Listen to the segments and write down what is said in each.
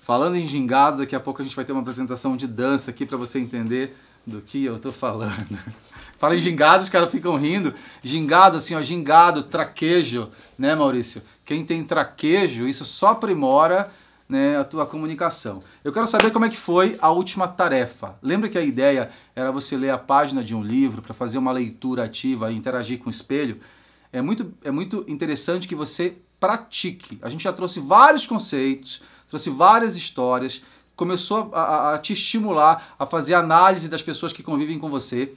Falando em gingado, daqui a pouco a gente vai ter uma apresentação de dança aqui para você entender do que eu tô falando. Fala em gingado, os caras ficam rindo. Gingado, assim, ó, gingado, traquejo, né, Maurício? Quem tem traquejo, isso só aprimora, né, a tua comunicação. Eu quero saber como é que foi a última tarefa. Lembra que a ideia era você ler a página de um livro para fazer uma leitura ativa e interagir com o espelho? É muito interessante que você pratique. A gente já trouxe vários conceitos, trouxe várias histórias, começou a te estimular a fazer análise das pessoas que convivem com você.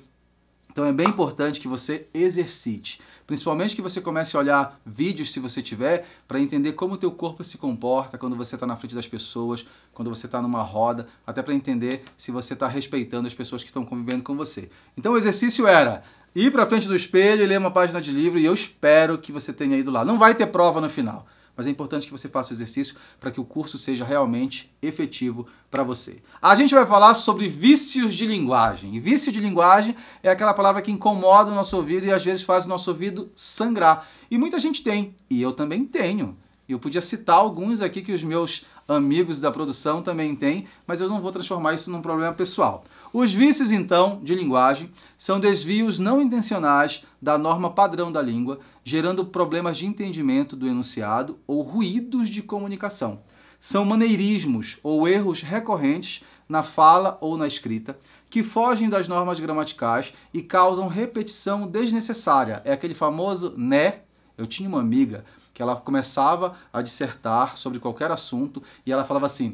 Então é bem importante que você exercite. Principalmente que você comece a olhar vídeos, se você tiver, para entender como o teu corpo se comporta quando você está na frente das pessoas, quando você está numa roda, até para entender se você está respeitando as pessoas que estão convivendo com você. Então o exercício era ir para frente do espelho e ler uma página de livro, e eu espero que você tenha ido lá. Não vai ter prova no final, mas é importante que você faça o exercício para que o curso seja realmente efetivo para você. A gente vai falar sobre vícios de linguagem. E vício de linguagem é aquela palavra que incomoda o nosso ouvido e às vezes faz o nosso ouvido sangrar. E muita gente tem, e eu também tenho. Eu podia citar alguns aqui que os meus amigos da produção também têm, mas eu não vou transformar isso num problema pessoal. Os vícios, então, de linguagem são desvios não intencionais da norma padrão da língua, gerando problemas de entendimento do enunciado ou ruídos de comunicação. São maneirismos ou erros recorrentes na fala ou na escrita que fogem das normas gramaticais e causam repetição desnecessária. É aquele famoso né. Eu tinha uma amiga que ela começava a dissertar sobre qualquer assunto e ela falava assim,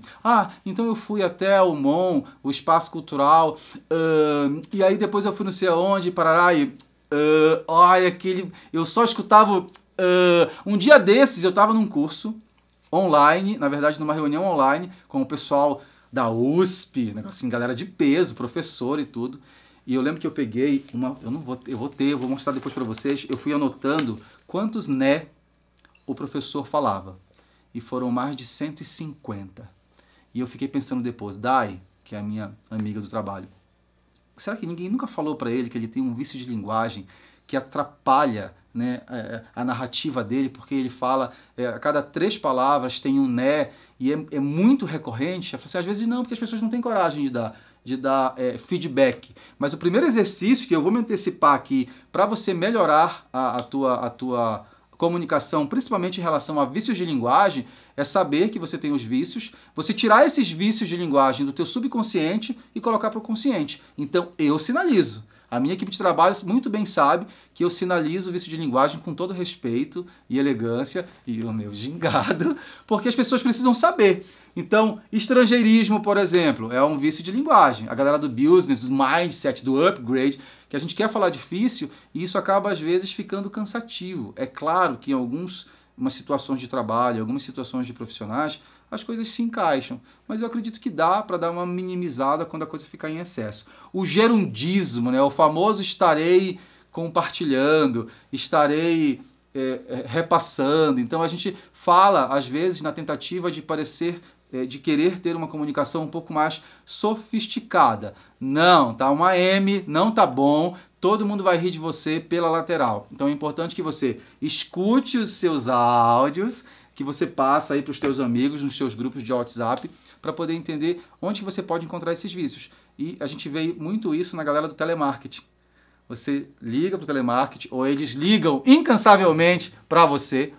então eu fui até o MON, o Espaço Cultural, e aí depois eu fui não sei aonde, Parará, e eu só escutava, um dia desses eu estava num curso online, na verdade numa reunião online com o pessoal da USP, assim, galera de peso, professor e tudo, e eu lembro que eu peguei eu vou mostrar depois para vocês, eu fui anotando quantos né o professor falava. E foram mais de 150. E eu fiquei pensando depois, Dai, que é a minha amiga do trabalho, será que ninguém nunca falou para ele que ele tem um vício de linguagem que atrapalha, né, a narrativa dele, porque ele fala, a cada 3 palavras tem um né, e é muito recorrente? Eu falei assim, às vezes não, porque as pessoas não têm coragem de dar feedback. Mas o primeiro exercício que eu vou me antecipar aqui para você melhorar a tua comunicação, principalmente em relação a vícios de linguagem, é saber que você tem os vícios, você tirar esses vícios de linguagem do teu subconsciente e colocar para o consciente. Então, eu sinalizo. A minha equipe de trabalho muito bem sabe que eu sinalizo o vício de linguagem com todo respeito e elegância e o meu gingado, porque as pessoas precisam saber. Então, estrangeirismo, por exemplo, é um vício de linguagem. A galera do business, do mindset, do upgrade, que a gente quer falar difícil e isso acaba às vezes ficando cansativo. É claro que em algumas situações de trabalho, algumas situações de profissionais, as coisas se encaixam, mas eu acredito que dá para dar uma minimizada quando a coisa ficar em excesso. O gerundismo, né, o famoso estarei compartilhando, estarei repassando. Então a gente fala, às vezes, na tentativa de parecer, de querer ter uma comunicação um pouco mais sofisticada. Não, tá uma M, não tá bom, todo mundo vai rir de você pela lateral. Então é importante que você escute os seus áudios, que você passa aí para os teus amigos, nos seus grupos de WhatsApp, para poder entender onde que você pode encontrar esses vícios. E a gente vê muito isso na galera do telemarketing. Você liga para o telemarketing, ou eles ligam incansavelmente para você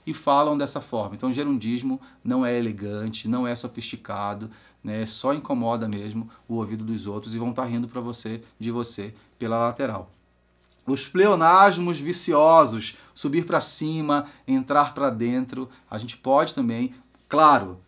e falam dessa forma. Então, gerundismo não é elegante, não é sofisticado, né? Só incomoda mesmo o ouvido dos outros e vão estar rindo de você pela lateral. Os pleonasmos viciosos, subir para cima, entrar para dentro, a gente pode também, claro,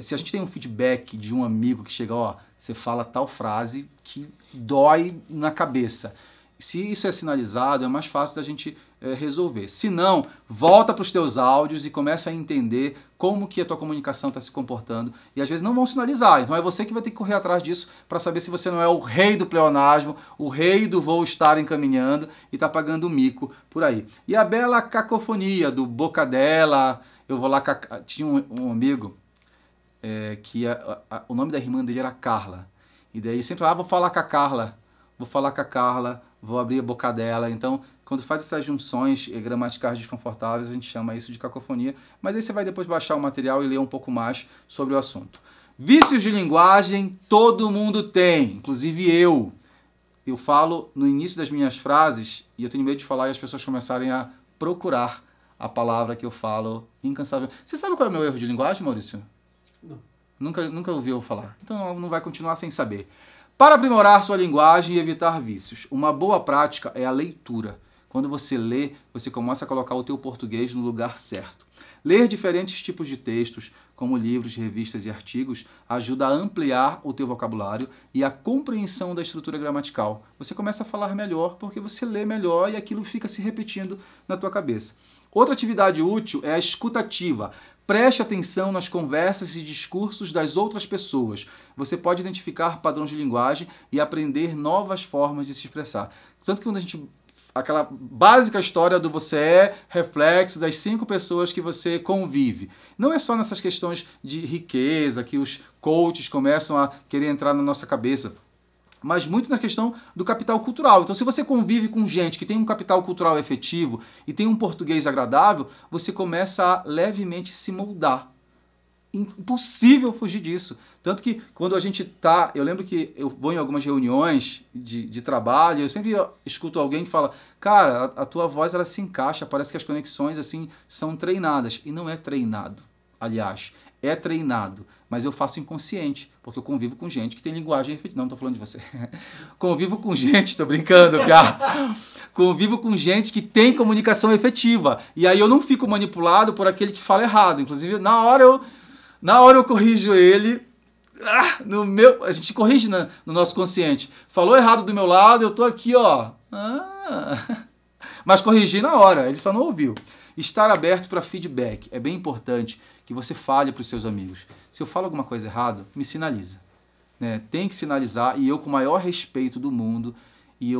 se a gente tem um feedback de um amigo que chega, você fala tal frase que dói na cabeça. Se isso é sinalizado, é mais fácil da gente resolver. Se não, volta para os teus áudios e começa a entender como que a tua comunicação está se comportando. E às vezes não vão sinalizar. Então é você que vai ter que correr atrás disso para saber se você não é o rei do pleonasmo, o rei do vou estar encaminhando e está pagando mico por aí. E a bela cacofonia do Bocadela. Eu vou lá... Tinha um amigo que o nome da irmã dele era Carla. E daí sempre vou falar com a Carla. Vou falar com a Carla, vou abrir a boca dela. Então, quando faz essas junções gramaticais desconfortáveis, a gente chama isso de cacofonia. Mas aí você vai depois baixar o material e ler um pouco mais sobre o assunto. Vícios de linguagem todo mundo tem, inclusive eu. Eu falo no início das minhas frases e eu tenho medo de falar e as pessoas começarem a procurar a palavra que eu falo incansavelmente. Você sabe qual é o meu erro de linguagem, Maurício? Não. Nunca ouviu falar. Então não vai continuar sem saber. Para aprimorar sua linguagem e evitar vícios, uma boa prática é a leitura. Quando você lê, você começa a colocar o teu português no lugar certo. Ler diferentes tipos de textos, como livros, revistas e artigos, ajuda a ampliar o teu vocabulário e a compreensão da estrutura gramatical. Você começa a falar melhor porque você lê melhor e aquilo fica se repetindo na tua cabeça. Outra atividade útil é a escutativa. Preste atenção nas conversas e discursos das outras pessoas. Você pode identificar padrões de linguagem e aprender novas formas de se expressar. Tanto que quando a gente... Aquela básica história do você é reflexo das 5 pessoas que você convive. Não é só nessas questões de riqueza que os coaches começam a querer entrar na nossa cabeça, mas muito na questão do capital cultural. Então, se você convive com gente que tem um capital cultural efetivo e tem um português agradável, você começa a levemente se moldar. Impossível fugir disso. Tanto que quando a gente tá... Eu lembro que eu vou em algumas reuniões de trabalho, eu sempre escuto alguém que fala, cara, a tua voz ela se encaixa, parece que as conexões assim são treinadas. E não é treinado, aliás. É treinado, mas eu faço inconsciente, porque eu convivo com gente que tem linguagem efetiva. Não, tô falando de você. Convivo com gente, tô brincando, cara. Convivo com gente que tem comunicação efetiva. E aí eu não fico manipulado por aquele que fala errado. Inclusive, na hora eu corrijo ele. A gente corrige no nosso consciente. Falou errado do meu lado, eu tô aqui, ó. Mas corrigi na hora, ele só não ouviu. Estar aberto para feedback. É bem importante que você fale para os seus amigos. Se eu falo alguma coisa errada, me sinaliza. Né? Tem que sinalizar, e eu com o maior respeito do mundo, e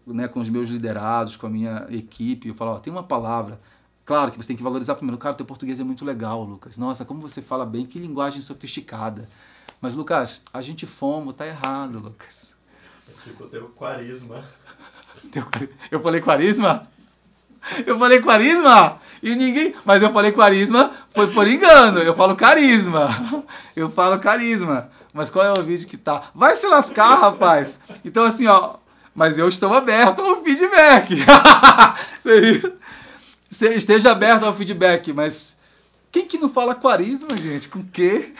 né, com os meus liderados, com a minha equipe, eu falo, ó, tem uma palavra. Claro que você tem que valorizar primeiro. Cara, teu português é muito legal, Lucas. Nossa, como você fala bem, que linguagem sofisticada. Mas, Lucas, a gente fomo, tá errado, Lucas. Tipo, teu quaresma. Eu falei quaresma? Eu falei quaresma? E ninguém... Mas eu falei quaresma foi por engano. Eu falo carisma. Eu falo carisma. Mas qual é o vídeo que tá? Vai se lascar, rapaz. Então, assim, ó... Mas eu estou aberto ao feedback. Você viu? Você esteja aberto ao feedback, mas... Quem que não fala quaresma, gente? Com quê?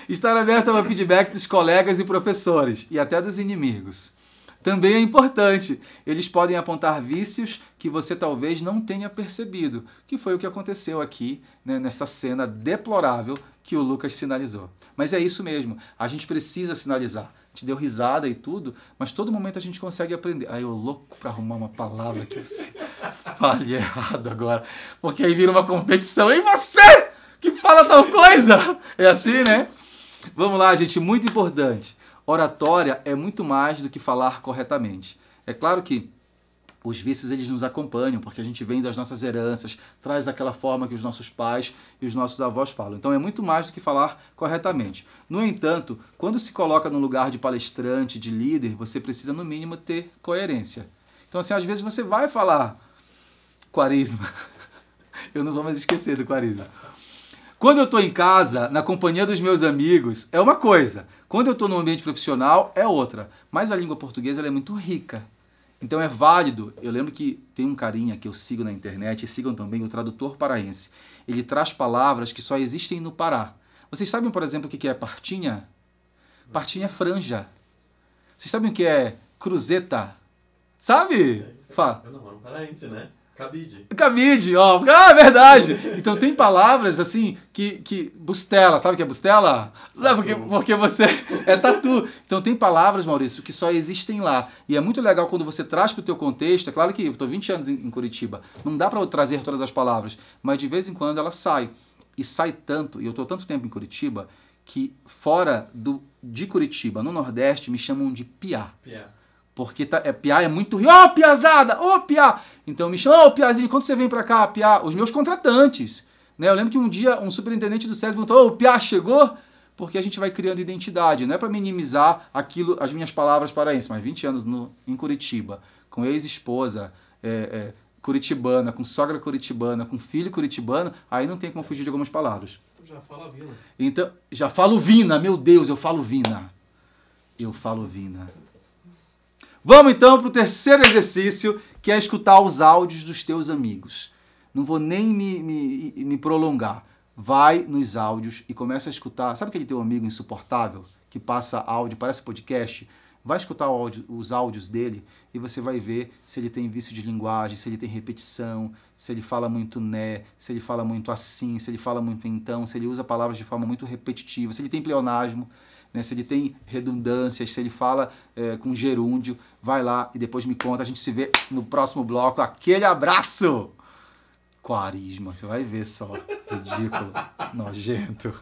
Estar aberto ao feedback dos colegas e professores, e até dos inimigos. Também é importante. Eles podem apontar vícios que você talvez não tenha percebido, que foi o que aconteceu aqui, né, nessa cena deplorável que o Lucas sinalizou. Mas é isso mesmo, a gente precisa sinalizar. A gente deu risada e tudo, mas todo momento a gente consegue aprender. Aí eu louco para arrumar uma palavra que você fale errado agora, porque aí vira uma competição. E você que fala tal coisa? É assim, né? Vamos lá, gente, muito importante. Oratória é muito mais do que falar corretamente. É claro que os vícios eles nos acompanham, porque a gente vem das nossas heranças, traz daquela forma que os nossos pais e os nossos avós falam. Então é muito mais do que falar corretamente. No entanto, quando se coloca no lugar de palestrante, de líder, você precisa no mínimo ter coerência. Então assim, às vezes você vai falar quaresma. Eu não vou mais esquecer do quaresma. Quando eu estou em casa, na companhia dos meus amigos, é uma coisa. Quando eu estou no ambiente profissional, é outra. Mas a língua portuguesa ela é muito rica. Então é válido. Eu lembro que tem um carinha que eu sigo na internet, e sigam também o Tradutor Paraense. Ele traz palavras que só existem no Pará. Vocês sabem, por exemplo, o que é partinha? Partinha é franja. Vocês sabem o que é cruzeta? Sabe? Fala. Eu não moro no paraense, né? Cabide. Cabide, ó. Ah, verdade. Então tem palavras assim que bustela, sabe o que é bustela? Sabe porque você é tatu. Então tem palavras, Maurício, que só existem lá. E é muito legal quando você traz para o teu contexto. É claro que eu estou 20 anos em Curitiba. Não dá para eu trazer todas as palavras, mas de vez em quando ela sai. E sai tanto, e eu estou tanto tempo em Curitiba, que fora de Curitiba, no Nordeste, me chamam de piá. Piá. Porque piá é muito rio. Ô, piazada! Ô, piá! Então me chamam, ô, piazinho, quando você vem pra cá, piá? Os meus contratantes. Né? Eu lembro que um dia um superintendente do SESI perguntou, ô, o piá chegou? Porque a gente vai criando identidade. Não é para minimizar as minhas palavras paraenses, mas 20 anos em Curitiba, com ex-esposa curitibana, com sogra curitibana, com filho curitibano, aí não tem como fugir de algumas palavras. Já fala Vina. Então, já falo Vina, meu Deus, eu falo Vina. Eu falo Vina. Vamos então para o terceiro exercício, que é escutar os áudios dos teus amigos. Não vou nem me prolongar. Vai nos áudios e começa a escutar. Sabe aquele teu amigo insuportável que passa áudio, parece podcast? Vai escutar os áudios dele e você vai ver se ele tem vício de linguagem, se ele tem repetição, se ele fala muito né, se ele fala muito assim, se ele fala muito então, se ele usa palavras de forma muito repetitiva, se ele tem pleonasmo, né, se ele tem redundâncias, se ele fala com gerúndio. Vai lá e depois me conta. A gente se vê no próximo bloco. Aquele abraço! Quaresma, você vai ver só. Ridículo, nojento.